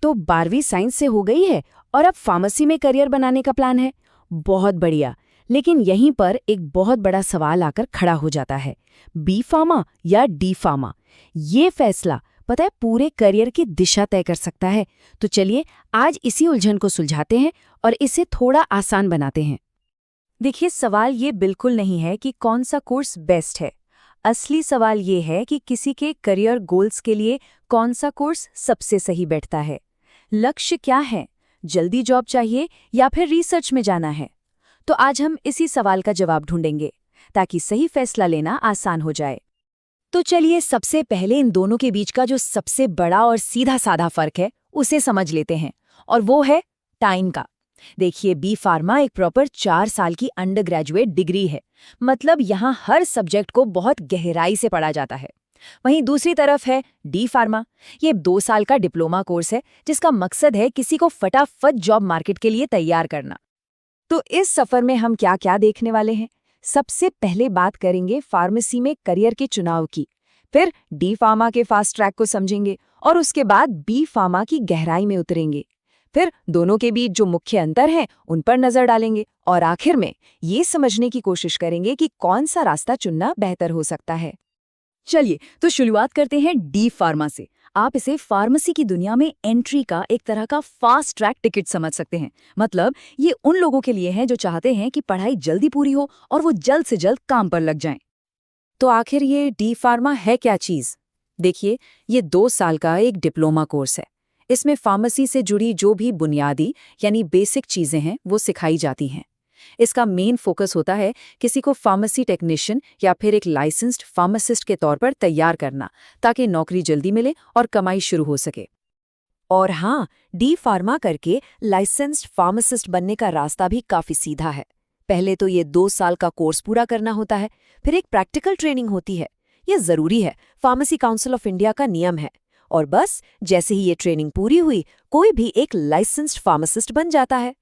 तो 12वीं साइंस से हो गई है और अब फार्मेसी में करियर बनाने का प्लान है। बहुत बढ़िया। लेकिन यहीं पर एक बहुत बड़ा सवाल आकर खड़ा हो जाता है, बी फार्मा या डी फार्मा। ये फैसला पता है पूरे करियर की दिशा तय कर सकता है। तो चलिए आज इसी उलझन को सुलझाते हैं और इसे थोड़ा आसान बनाते हैं। देखिए, सवाल ये बिल्कुल नहीं है कि कौन सा कोर्स बेस्ट है। असली सवाल ये है कि किसी के करियर गोल्स के लिए कौन सा कोर्स सबसे सही बैठता है। लक्ष्य क्या है, जल्दी जॉब चाहिए या फिर रिसर्च में जाना है? तो आज हम इसी सवाल का जवाब ढूंढेंगे ताकि सही फैसला लेना आसान हो जाए। तो चलिए सबसे पहले इन दोनों के बीच का जो सबसे बड़ा और सीधा साधा फर्क है उसे समझ लेते हैं, और वो है टाइम का। देखिए, बी फार्मा एक प्रॉपर 4 साल की अंडर ग्रेजुएट डिग्री है। मतलब यहाँ हर सब्जेक्ट को बहुत गहराई से पढ़ा जाता है। वहीं दूसरी तरफ है डी फार्मा। ये 2 साल का डिप्लोमा कोर्स है जिसका मकसद है किसी को फटाफट जॉब मार्केट के लिए तैयार करना। तो इस सफर में हम क्या क्या देखने वाले हैं? सबसे पहले बात करेंगे फार्मेसी में करियर के चुनाव की, फिर डी फार्मा के फास्ट ट्रैक को समझेंगे और उसके बाद बी फार्मा की गहराई में उतरेंगे। फिर दोनों के बीच जो मुख्य अंतर हैं उन पर नजर डालेंगे और आखिर में ये समझने की कोशिश करेंगे कि कौन सा रास्ता चुनना बेहतर हो सकता है। चलिए तो शुरुआत करते हैं डी फार्मा से। आप इसे फार्मेसी की दुनिया में एंट्री का एक तरह का फास्ट ट्रैक टिकट समझ सकते हैं। मतलब ये उन लोगों के लिए है जो चाहते हैं कि पढ़ाई जल्दी पूरी हो और वो जल्द से जल्द काम पर लग जाएं। तो आखिर ये डी फार्मा है क्या चीज? देखिए, ये 2 साल का एक डिप्लोमा कोर्स है। इसमें फार्मेसी से जुड़ी जो भी बुनियादी यानी बेसिक चीजें हैं वो सिखाई जाती हैं। इसका मेन फोकस होता है किसी को फार्मेसी टेक्नीशियन या फिर एक लाइसेंस्ड फार्मासिस्ट के तौर पर तैयार करना, ताकि नौकरी जल्दी मिले और कमाई शुरू हो सके। और हाँ, डी फार्मा करके लाइसेंस्ड फार्मासिस्ट बनने का रास्ता भी काफी सीधा है। पहले तो ये 2 साल का कोर्स पूरा करना होता है, फिर एक प्रैक्टिकल ट्रेनिंग होती है। ये जरूरी है, फार्मेसी काउंसिल ऑफ इंडिया का नियम है। और बस जैसे ही ये ट्रेनिंग पूरी हुई, कोई भी एक लाइसेंस्ड फार्मासिस्ट बन जाता है।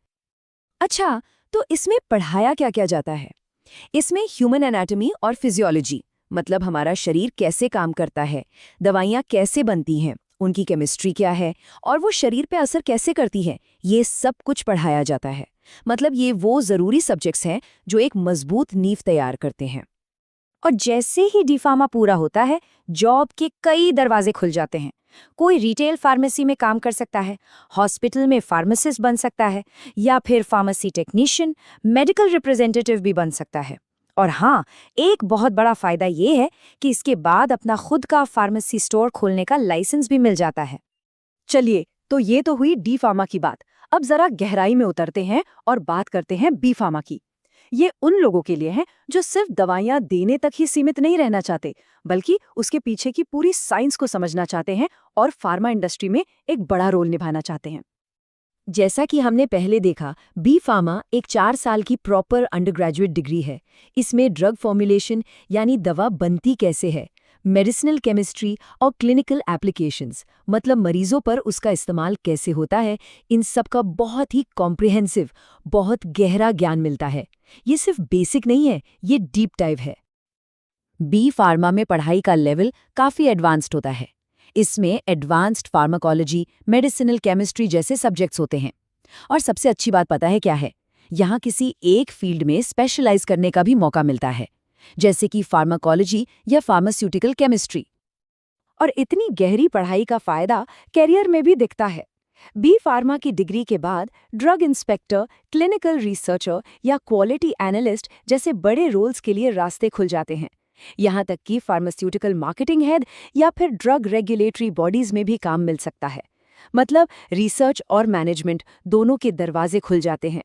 अच्छा, तो इसमें पढ़ाया क्या क्या जाता है? इसमें ह्यूमन एनाटॉमी और फिजियोलॉजी, मतलब हमारा शरीर कैसे काम करता है, दवाइयाँ कैसे बनती हैं, उनकी केमिस्ट्री क्या है और वो शरीर पे असर कैसे करती है, ये सब कुछ पढ़ाया जाता है। मतलब ये वो ज़रूरी सब्जेक्ट्स हैं जो एक मजबूत नींव तैयार करते हैं। और जैसे ही डी फार्मा पूरा होता है, जॉब के कई दरवाजे खुल जाते हैं। कोई रिटेल फार्मेसी में काम कर सकता है, हॉस्पिटल में फार्मासिस्ट बन सकता है, या फिर फार्मेसी टेक्नीशियन, मेडिकल रिप्रेजेंटेटिव भी बन सकता है। और हाँ, एक बहुत बड़ा फायदा ये है कि इसके बाद अपना खुद का फार्मेसी स्टोर खोलने का लाइसेंस भी मिल जाता है। चलिए, तो ये तो हुई डी फार्मा की बात। अब जरा गहराई में उतरते हैं और बात करते हैं बी फार्मा की। ये उन लोगों के लिए है जो सिर्फ दवाइयां देने तक ही सीमित नहीं रहना चाहते, बल्कि उसके पीछे की पूरी साइंस को समझना चाहते हैं और फार्मा इंडस्ट्री में एक बड़ा रोल निभाना चाहते हैं। जैसा कि हमने पहले देखा, बी फार्मा एक 4 साल की प्रॉपर अंडरग्रेजुएट डिग्री है। इसमें ड्रग फॉर्मुलेशन यानी दवा बनती कैसे है, मेडिसिनल केमिस्ट्री और क्लिनिकल एप्लीकेशंस, मतलब मरीजों पर उसका इस्तेमाल कैसे होता है, इन सब का बहुत ही कॉम्प्रिहेंसिव, बहुत गहरा ज्ञान मिलता है। ये सिर्फ बेसिक नहीं है, ये डीप डाइव है। बी फार्मा में पढ़ाई का लेवल काफ़ी एडवांस्ड होता है। इसमें एडवांस्ड फार्माकोलॉजी, मेडिसिनल केमिस्ट्री जैसे सब्जेक्ट्स होते हैं। और सबसे अच्छी बात पता है क्या है? यहाँ किसी एक फील्ड में स्पेशलाइज करने का भी मौका मिलता है, जैसे कि फार्माकोलॉजी या फार्मास्यूटिकल केमिस्ट्री। और इतनी गहरी पढ़ाई का फायदा कैरियर में भी दिखता है। बी फार्मा की डिग्री के बाद ड्रग इंस्पेक्टर, क्लिनिकल रिसर्चर या क्वालिटी एनालिस्ट जैसे बड़े रोल्स के लिए रास्ते खुल जाते हैं। यहाँ तक कि फार्मास्यूटिकल मार्केटिंग हेड या फिर ड्रग रेगुलेटरी बॉडीज में भी काम मिल सकता है। मतलब रिसर्च और मैनेजमेंट दोनों के दरवाजे खुल जाते हैं।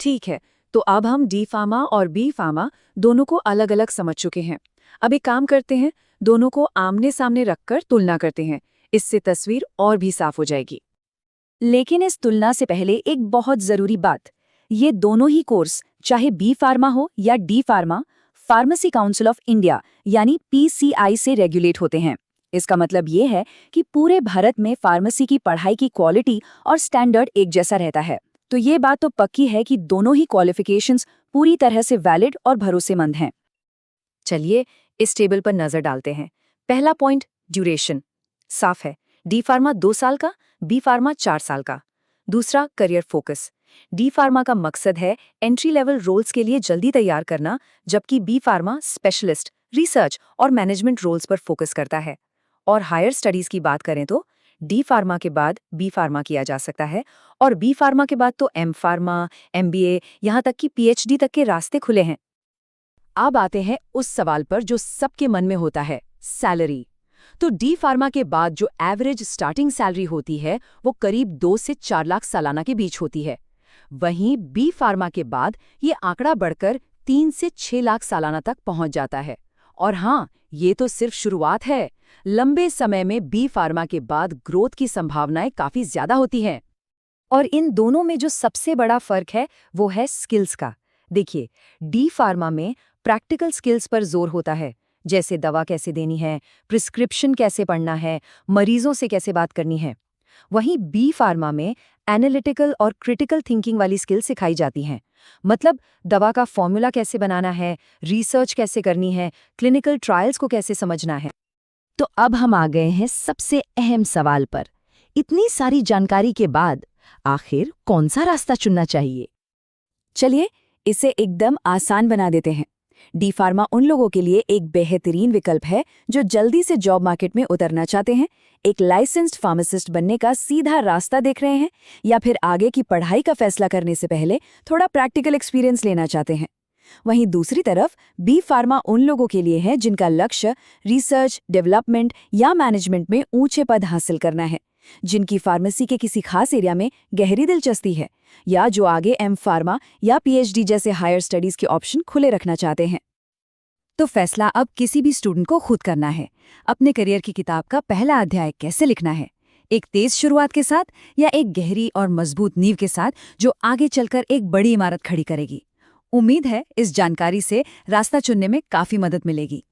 ठीक है, तो अब हम डी फार्मा और बी फार्मा दोनों को अलग अलग समझ चुके हैं। अब एक काम करते हैं, दोनों को आमने सामने रखकर तुलना करते हैं। इससे तस्वीर और भी साफ हो जाएगी। लेकिन इस तुलना से पहले एक बहुत जरूरी बात, ये दोनों ही कोर्स, चाहे बी फार्मा हो या D pharma, pharmacy council of India यानी पीसीआई से रेगुलेट होते हैं। इसका मतलब ये है कि पूरे भारत में फार्मेसी की पढ़ाई की क्वालिटी और स्टैंडर्ड एक जैसा रहता है। तो ये बात तो पक्की है कि दोनों ही क्वालिफिकेशंस पूरी तरह से वैलिड और भरोसेमंद हैं। चलिए इस टेबल पर नजर डालते हैं। पहला पॉइंट, ड्यूरेशन। साफ है, डी फार्मा 2 साल का, बी फार्मा 4 साल का। दूसरा, करियर फोकस। डी फार्मा का मकसद है एंट्री लेवल रोल्स के लिए जल्दी तैयार करना, जबकि बी फार्मा स्पेशलिस्ट, रिसर्च और मैनेजमेंट रोल्स पर फोकस करता है। और हायर स्टडीज की बात करें तो डी फार्मा के बाद बी फार्मा किया जा सकता है, और बी फार्मा के बाद तो एम फार्मा, एमबीए, यहाँ तक कि पीएचडी तक के रास्ते खुले हैं। अब आते हैं उस सवाल पर जो सबके मन में होता है, सैलरी। तो डी फार्मा के बाद जो एवरेज स्टार्टिंग सैलरी होती है वो करीब 2 से 4 लाख सालाना के बीच होती है। वहीं बी फार्मा के बाद ये आंकड़ा बढ़कर 3 से 6 लाख सालाना तक पहुंच जाता है। और हाँ, ये तो सिर्फ शुरुआत है। लंबे समय में बी फार्मा के बाद ग्रोथ की संभावनाएं काफी ज्यादा होती हैं। और इन दोनों में जो सबसे बड़ा फर्क है वो है स्किल्स का। देखिए, डी फार्मा में प्रैक्टिकल स्किल्स पर जोर होता है, जैसे दवा कैसे देनी है, प्रिस्क्रिप्शन कैसे पढ़ना है, मरीजों से कैसे बात करनी है। वहीं बी फार्मा में एनालिटिकल और क्रिटिकल थिंकिंग वाली स्किल सिखाई जाती हैं। मतलब दवा का फॉर्मूला कैसे बनाना है, रिसर्च कैसे करनी है, क्लिनिकल ट्रायल्स को कैसे समझना है। तो अब हम आ गए हैं सबसे अहम सवाल पर। इतनी सारी जानकारी के बाद आखिर कौन सा रास्ता चुनना चाहिए? चलिए इसे एकदम आसान बना देते हैं। डी फार्मा उन लोगों के लिए एक बेहतरीन विकल्प है जो जल्दी से जॉब मार्केट में उतरना चाहते हैं, एक लाइसेंस्ड फार्मासिस्ट बनने का सीधा रास्ता देख रहे हैं, या फिर आगे की पढ़ाई का फैसला करने से पहले थोड़ा प्रैक्टिकल एक्सपीरियंस लेना चाहते हैं। वहीं दूसरी तरफ बी फार्मा उन लोगों के लिए है जिनका लक्ष्य रिसर्च, डेवलपमेंट या मैनेजमेंट में ऊंचे पद हासिल करना है, जिनकी फार्मेसी के किसी खास एरिया में गहरी दिलचस्पी है, या जो आगे एम फार्मा या पीएचडी जैसे हायर स्टडीज के ऑप्शन खुले रखना चाहते हैं। तो फैसला अब किसी भी स्टूडेंट को खुद करना है। अपने करियर की किताब का पहला अध्याय कैसे लिखना है, एक तेज शुरुआत के साथ या एक गहरी और मजबूत नींव के साथ जो आगे चलकर एक बड़ी इमारत खड़ी करेगी। उम्मीद है इस जानकारी से रास्ता चुनने में काफी मदद मिलेगी।